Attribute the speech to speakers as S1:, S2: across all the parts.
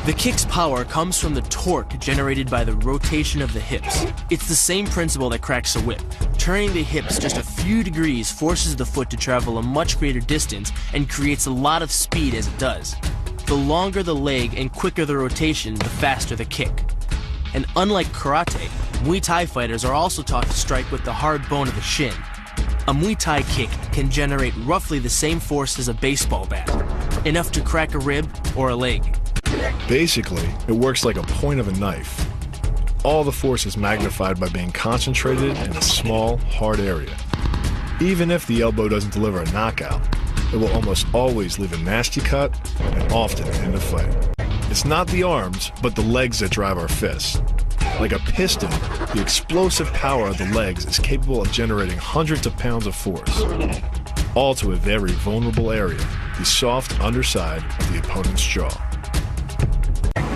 S1: The kick's power comes from the torque generated by the rotation of the hips. It's the same principle that cracks a whip. Turning the hips just a few degrees forces the foot to travel a much greater distance and creates a lot of speed as it does. The longer the leg and quicker the rotation, the faster the kick. And unlike karate, Muay Thai fighters are also taught to strike with the hard bone of the shin. A Muay Thai kick can generate roughly the same force as a baseball bat, enough to crack a rib or a leg.
S2: Basically, it works like a point of a knife. All the force is magnified by being concentrated in a small, hard area. Even if the elbow doesn't deliver a knockout, it will almost always leave a nasty cut and often end the fight. It's not the arms, but the legs that drive our fists. Like a piston, the explosive power of the legs is capable of generating hundreds of pounds of force, all to a very vulnerable area, the soft underside of the opponent's jaw.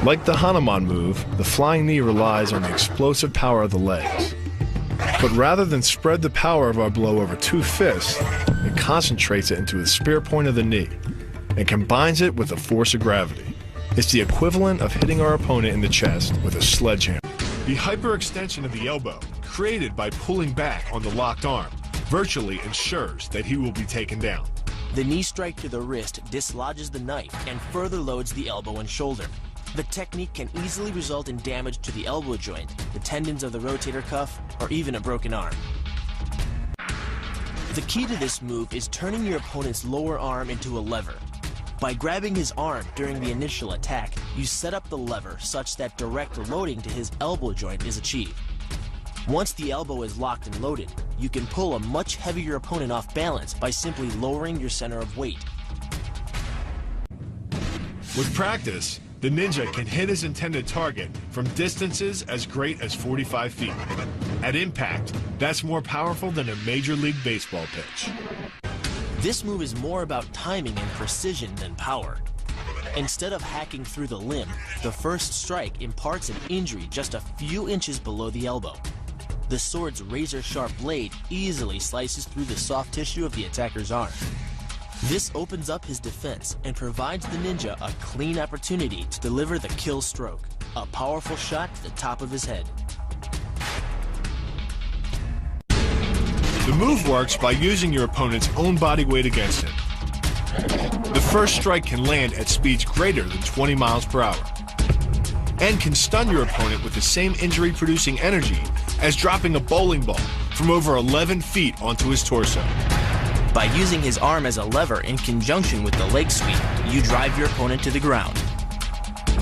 S2: Like the Hanuman move, the flying knee relies on the explosive power of the legs. But rather than spread the power of our blow over two fists, it concentrates it into the spear point of the knee and combines it with the force of gravity. It's the equivalent of hitting our opponent in the chest with a sledgehammer. The hyperextension of the elbow, created by pulling back on the locked arm, virtually ensures that he will be taken down.
S1: The knee strike to the wrist dislodges the knife and further loads the elbow and shoulder. The technique can easily result in damage to the elbow joint, the tendons of the rotator cuff, or even a broken arm. The key to this move is turning your opponent's lower arm into a lever. By grabbing his arm during the initial attack, you set up the lever such that direct loading to his elbow joint is achieved. Once the elbow is locked and loaded, you can pull a much heavier opponent off balance by simply lowering your center of weight.
S2: With practice, the ninja can hit his intended target from distances as great as 45 feet. At impact, that's more powerful than a Major League Baseball pitch.
S1: This move is more about timing and precision than power. Instead of hacking through the limb, the first strike imparts an injury just a few inches below the elbow. The sword's razor-sharp blade easily slices through the soft tissue of the attacker's arm. This opens up his defense and provides the ninja a clean opportunity to deliver the kill stroke, a powerful shot to the top of his head.
S2: The move works by using your opponent's own body weight against him. The first strike can land at speeds greater than 20 miles per hour and can stun your opponent with the same injury-producing energy as dropping a bowling ball from over 11 feet onto his torso.
S1: By using his arm as a lever in conjunction with the leg sweep, you drive your opponent to the ground.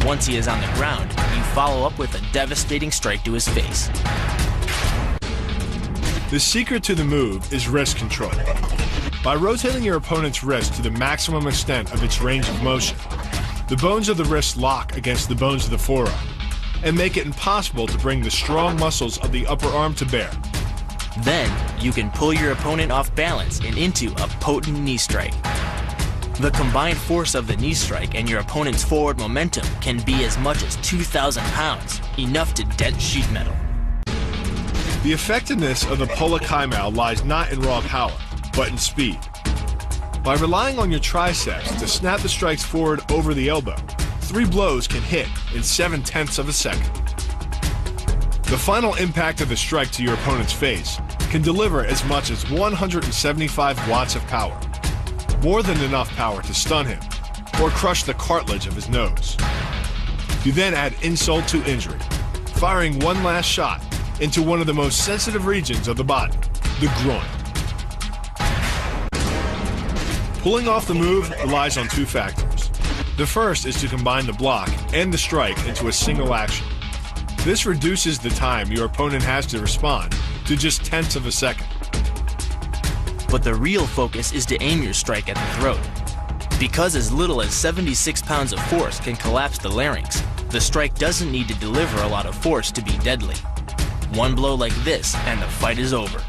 S1: Once he is on the ground, you follow up with a devastating strike to his face.
S2: The secret to the move is wrist control. By rotating your opponent's wrist to the maximum extent of its range of motion, the bones of the wrist lock against the bones of the forearm and make it impossible to bring the strong muscles of the upper arm to bear.
S1: Then, you can pull your opponent off balance and into a potent knee strike. The combined force of the knee strike and your opponent's forward momentum can be as much as 2,000 pounds, enough to dent sheet metal.
S2: The effectiveness of the Pola Kaimao lies not in raw power, but in speed. By relying on your triceps to snap the strikes forward over the elbow, 3 blows can hit in 7/10 of a second. The final impact of the strike to your opponent's face can deliver as much as 175 watts of power, more than enough power to stun him or crush the cartilage of his nose. You then add insult to injury, firing one last shot into one of the most sensitive regions of the body, the groin. Pulling off the move relies on 2 factors. The first is to combine the block and the strike into a single action. This reduces the time your opponent has to respond to just 1/10 of a second.
S1: But the real focus is to aim your strike at the throat. Because as little as 76 pounds of force can collapse the larynx, the strike doesn't need to deliver a lot of force to be deadly. One blow like this and the fight is over.